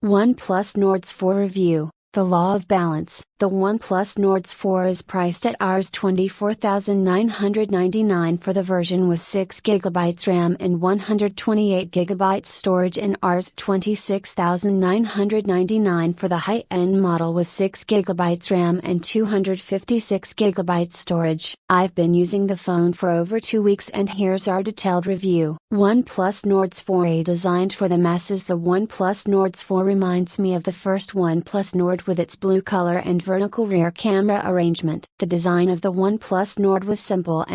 OnePlus Nord CE Review, The Law of Balance. The OnePlus Nord CE is priced at Rs 24,999 for the version with 6GB RAM and 128GB storage and Rs 26,999 for the high-end model with 6GB RAM and 256GB storage. I've been using the phone for over 2 weeks and here's our detailed review. OnePlus Nord CE designed for the masses. The OnePlus Nord CE reminds me of the first OnePlus Nord with its blue color and vertical rear camera arrangement. The design of the OnePlus Nord was simple,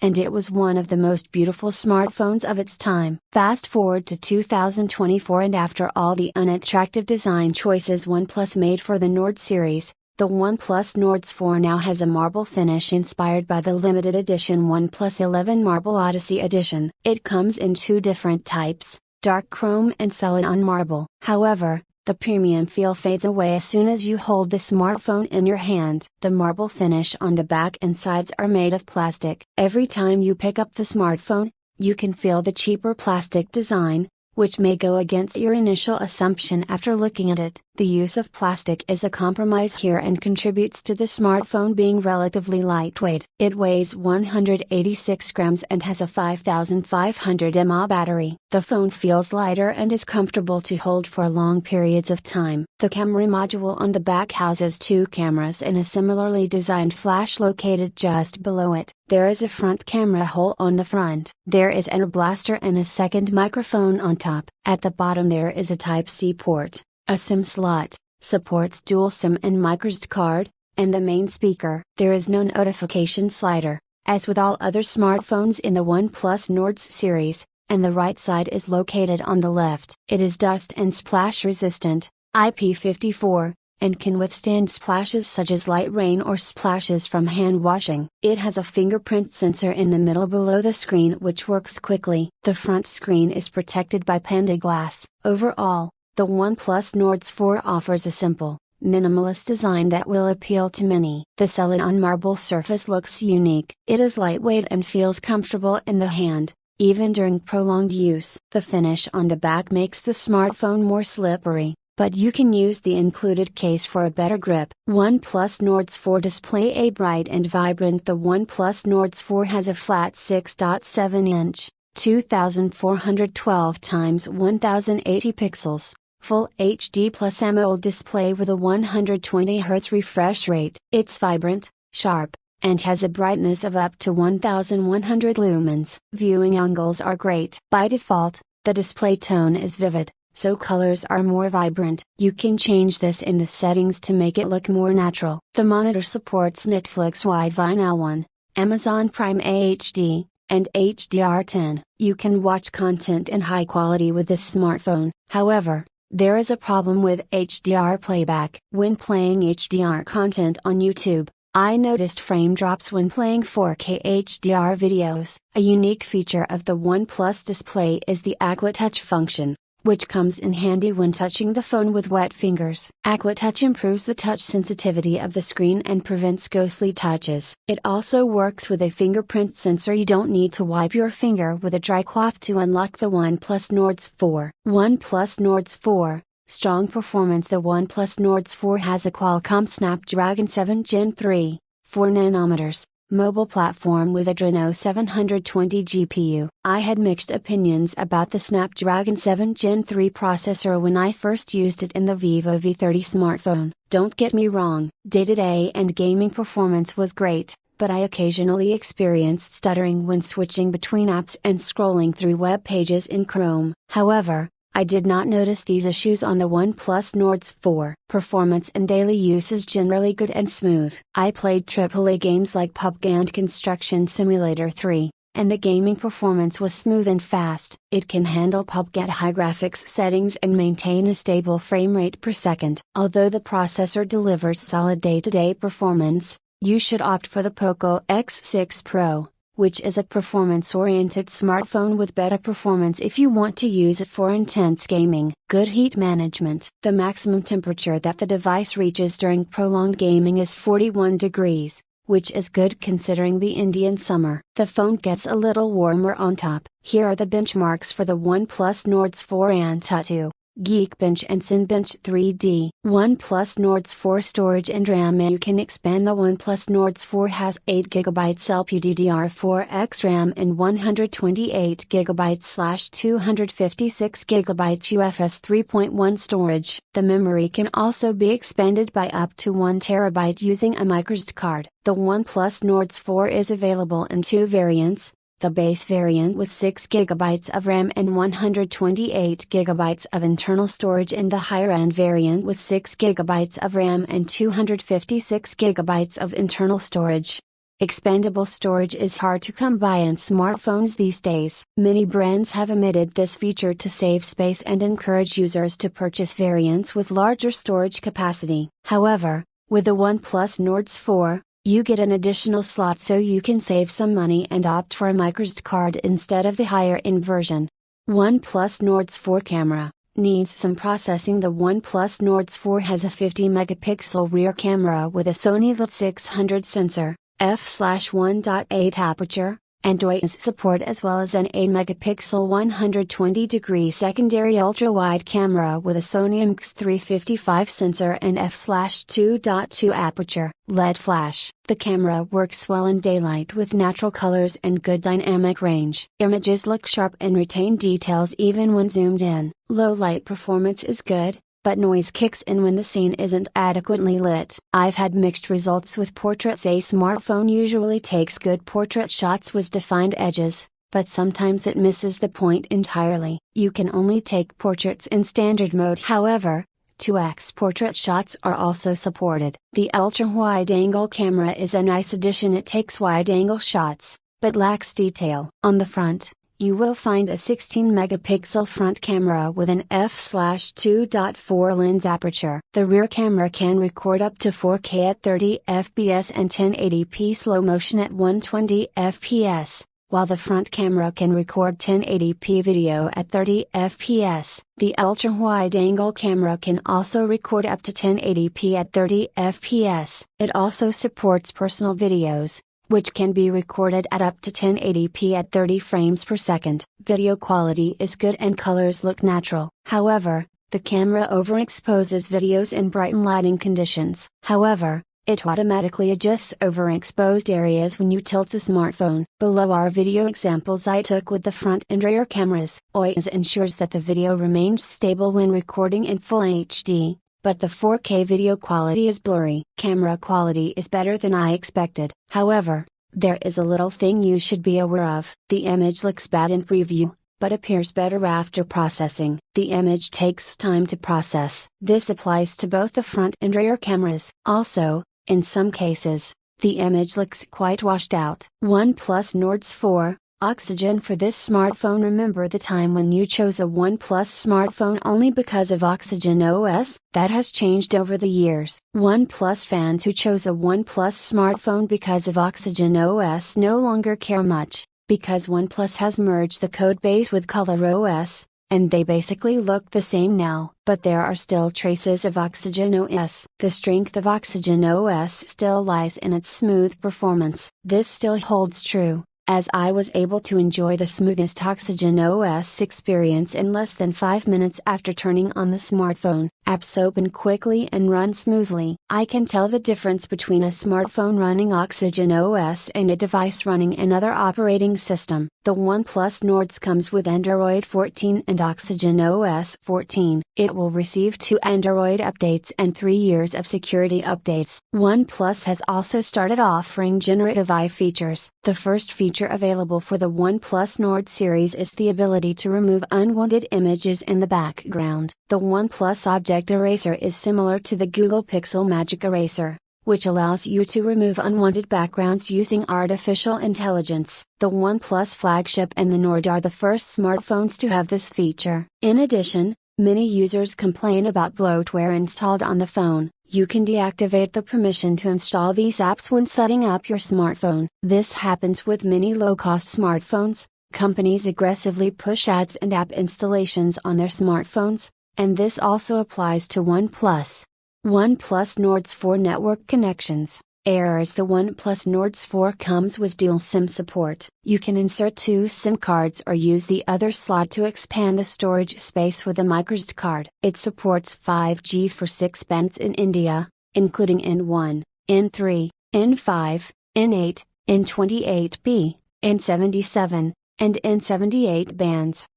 and it was one of the most beautiful smartphones of its time. Fast forward to 2024 and after all the unattractive design choices OnePlus made for the Nord series, the OnePlus Nord CE now has a marble finish inspired by the limited edition OnePlus 11 Marble Odyssey Edition. It comes in two different types, dark chrome and celadon marble. However, the premium feel fades away as soon as you hold the smartphone in your hand. The marble finish on the back and sides are made of plastic. Every time you pick up the smartphone, you can feel the cheaper plastic design, which may go against your initial assumption after looking at it. The use of plastic is a compromise here and contributes to the smartphone being relatively lightweight. It weighs 186 grams and has a 5500 mAh battery. The phone feels lighter and is comfortable to hold for long periods of time. The camera module on the back houses two cameras and a similarly designed flash located just below it. There is a front camera hole on the front. There is a blaster and a second microphone on top. At the bottom there is a Type-C port, a SIM slot, supports dual SIM and microSD card, and the main speaker. There is no notification slider, as with all other smartphones in the OnePlus Nord series, and the right side is located on the left. It is dust and splash resistant, IP54, and can withstand splashes such as light rain or splashes from hand washing. It has a fingerprint sensor in the middle below the screen which works quickly. The front screen is protected by Panda glass. Overall, the OnePlus Nord CE offers a simple, minimalist design that will appeal to many. The celadon marble surface looks unique. It is lightweight and feels comfortable in the hand, even during prolonged use. The finish on the back makes the smartphone more slippery, but you can use the included case for a better grip. OnePlus Nord CE display a bright and vibrant. The OnePlus Nord CE has a flat 6.7-inch, 2412 x 1080 pixels, Full HD Plus AMOLED display with a 120Hz refresh rate. It's vibrant, sharp, and has a brightness of up to 1100 lumens. Viewing angles are great. By default, the display tone is vivid, so colors are more vibrant. You can change this in the settings to make it look more natural. The monitor supports Netflix Wi-Fi Now 1, Amazon Prime HD, and HDR10. You can watch content in high quality with this smartphone. However, there is a problem with HDR playback. When playing HDR content on YouTube, I noticed frame drops when playing 4K HDR videos. A unique feature of the OnePlus display is the Aqua Touch function, which comes in handy when touching the phone with wet fingers. Aqua Touch improves the touch sensitivity of the screen and prevents ghostly touches. It also works with a fingerprint sensor. You don't need to wipe your finger with a dry cloth to unlock the OnePlus Nord CE. OnePlus Nord CE, strong performance. The OnePlus Nord CE has a Qualcomm Snapdragon 7 Gen 3, 4nm, mobile platform with Adreno 720 GPU. I had mixed opinions about the Snapdragon 7 Gen 3 processor when I first used it in the Vivo V30 smartphone. Don't get me wrong, day-to-day and gaming performance was great, but I occasionally experienced stuttering when switching between apps and scrolling through web pages in Chrome. However, I did not notice these issues on the OnePlus Nord CE. Performance in daily use is generally good and smooth. I played AAA games like PUBG and Construction Simulator 3, and the gaming performance was smooth and fast. It can handle PUBG at high graphics settings and maintain a stable frame rate per second. Although the processor delivers solid day-to-day performance, you should opt for the Poco X6 Pro, which is a performance-oriented smartphone with better performance if you want to use it for intense gaming. Good heat management. The maximum temperature that the device reaches during prolonged gaming is 41 degrees, which is good considering the Indian summer. The phone gets a little warmer on top. Here are the benchmarks for the OnePlus Nord CE Antutu. Geekbench and Cinebench 3D. OnePlus Nord CE storage and RAM. You can expand. The OnePlus Nord CE has 8GB LPDDR4X RAM and 128GB/256GB UFS 3.1 storage. The memory can also be expanded by up to 1TB using a microSD card. The OnePlus Nord CE is available in two variants. The base variant with 6GB of RAM and 128GB of internal storage, and the higher-end variant with 6GB of RAM and 256GB of internal storage. Expandable storage is hard to come by in smartphones these days. Many brands have omitted this feature to save space and encourage users to purchase variants with larger storage capacity. However, with the OnePlus Nord CE, you get an additional slot, so you can save some money and opt for a microSD card instead of the higher-end version. OnePlus Nord CE camera needs some processing. The OnePlus Nord CE has a 50-megapixel rear camera with a Sony LIT600 sensor, f/1.8 aperture, and OIS support, as well as an 8-megapixel 120-degree secondary ultra-wide camera with a Sony IMX355 sensor and f/2.2 aperture. LED flash. The camera works well in daylight with natural colors and good dynamic range. Images look sharp and retain details even when zoomed in. Low light performance is good, but noise kicks in when the scene isn't adequately lit. I've had mixed results with portraits. A smartphone usually takes good portrait shots with defined edges, but sometimes it misses the point entirely. You can only take portraits in standard mode. However, 2x portrait shots are also supported. The ultra-wide-angle camera is a nice addition. It takes wide-angle shots, but lacks detail. On the front, you will find a 16-megapixel front camera with an f/2.4 lens aperture. The rear camera can record up to 4K at 30 fps and 1080p slow motion at 120 fps, while the front camera can record 1080p video at 30 fps. The ultra-wide-angle camera can also record up to 1080p at 30 fps. It also supports personal videos, which can be recorded at up to 1080p at 30 frames per second. Video quality is good and colors look natural. However, the camera overexposes videos in bright lighting conditions. However, it automatically adjusts overexposed areas when you tilt the smartphone. Below are video examples I took with the front and rear cameras. OIS ensures that the video remains stable when recording in full HD, but the 4K video quality is blurry. Camera quality is better than I expected. However, there is a little thing you should be aware of. The image looks bad in preview, but appears better after processing. The image takes time to process. This applies to both the front and rear cameras. Also, in some cases, the image looks quite washed out. OnePlus Nord CE. Oxygen for this smartphone. Remember the time when you chose a OnePlus smartphone only because of Oxygen OS? That has changed over the years. OnePlus fans who chose a OnePlus smartphone because of Oxygen OS no longer care much, because OnePlus has merged the codebase with ColorOS, and they basically look the same now. But there are still traces of Oxygen OS. The strength of Oxygen OS still lies in its smooth performance. This still holds true, as I was able to enjoy the smoothest Oxygen OS experience in less than 5 minutes after turning on the smartphone. Apps open quickly and run smoothly. I can tell the difference between a smartphone running Oxygen OS and a device running another operating system. The OnePlus Nord comes with Android 14 and Oxygen OS 14. It will receive 2 Android updates and 3 years of security updates. OnePlus has also started offering generative AI features. The first feature available for the OnePlus Nord series is the ability to remove unwanted images in the background. The OnePlus Object Eraser is similar to the Google Pixel Magic Eraser, which allows you to remove unwanted backgrounds using artificial intelligence. The OnePlus flagship and the Nord are the first smartphones to have this feature. In addition, many users complain about bloatware installed on the phone. You can deactivate the permission to install these apps when setting up your smartphone. This happens with many low-cost smartphones. Companies aggressively push ads and app installations on their smartphones, and this also applies to OnePlus. OnePlus Nord CE network connections. Errors. The OnePlus Nord CE comes with dual SIM support. You can insert two SIM cards or use the other slot to expand the storage space with a microSD card. It supports 5G for 6 bands in India, including N1, N3, N5, N8, N28B, N77, and N78 bands.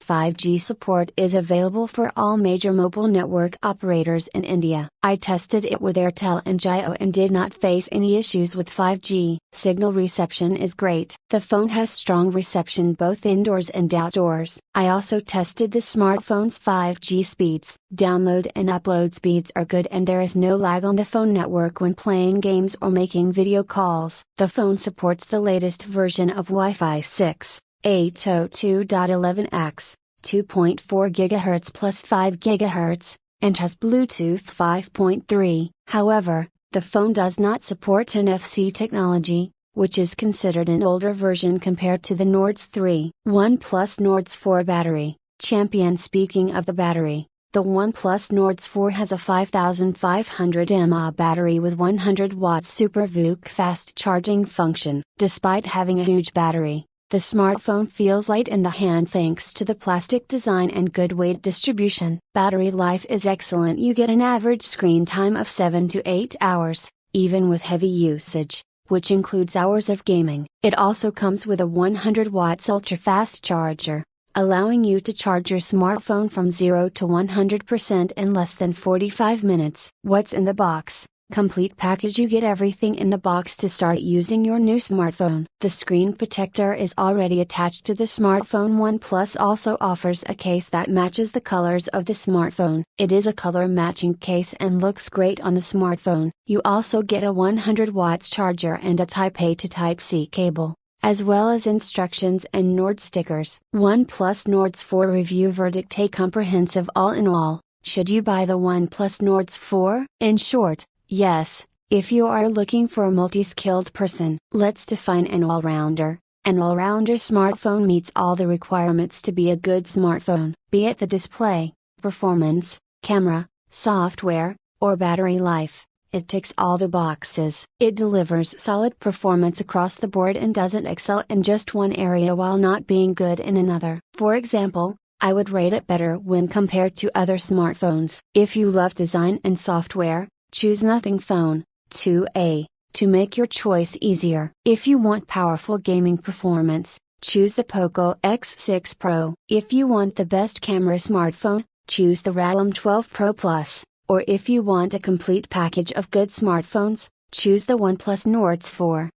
5G support is available for all major mobile network operators in India. I tested it with Airtel and Jio and did not face any issues with 5G. Signal reception is great. The phone has strong reception both indoors and outdoors. I also tested the smartphone's 5G speeds. Download and upload speeds are good and there is no lag on the phone network when playing games or making video calls. The phone supports the latest version of Wi-Fi 6. 802.11x, 2.4 GHz plus 5 GHz, and has Bluetooth 5.3. However, the phone does not support NFC technology, which is considered an older version compared to the Nord CE. OnePlus Nord CE battery. Champion. Speaking of the battery, the OnePlus Nord CE has a 5500 mAh battery with 100 watts Super VOOC fast charging function. Despite having a huge battery, the smartphone feels light in the hand thanks to the plastic design and good weight distribution. Battery life is excellent. You get an average screen time of 7 to 8 hours, even with heavy usage, which includes hours of gaming. It also comes with a 100 watts ultra-fast charger, allowing you to charge your smartphone from 0 to 100% in less than 45 minutes. What's in the box? Complete package. You get everything in the box to start using your new smartphone. The screen protector is already attached to the smartphone. OnePlus also offers a case that matches the colors of the smartphone. It is a color matching case and looks great on the smartphone. You also get a 100 watts charger and a Type A to Type C cable, as well as instructions and Nord stickers. OnePlus Nord CE review verdict. A comprehensive all in all. Should you buy the OnePlus Nord CE? In short, yes, if you are looking for a multi-skilled person. Let's define an all-rounder. An all-rounder smartphone meets all the requirements to be a good smartphone, be it the display, performance, camera, software, or battery life. It ticks all the boxes. It delivers solid performance across the board and doesn't excel in just one area while not being good in another. For example, I would rate it better when compared to other smartphones. If you love design and software, choose Nothing Phone 2A to make your choice easier. If you want powerful gaming performance, choose the Poco X6 Pro. If you want the best camera smartphone, choose the Realme 12 Pro Plus. Or if you want a complete package of good smartphones, choose the OnePlus Nord CE.